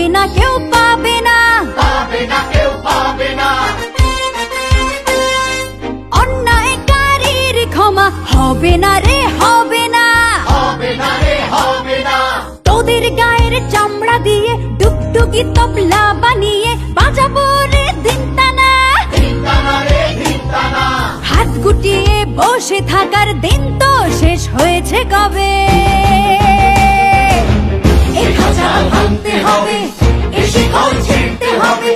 পাবে না কেউ পাবে না, পাবে না কেউ পাবে না। অন্যায়কারীর ক্ষমা হবে না রে, হবে না, হবে না রে, হবে না। তোদের গায়ের চামড়া দিয়ে ডুগডুগি তবলা বানিয়ে বাজাবো রে ধিনতানা, ধিনতানা রে, ধিনতানা। হাত গুটিয়ে বসে থাকার দিন তো শেষ হয়েছে কবে। এ খাঁচা ভাঙতে হবে, এ শিকল ছিঁড়তে হবে।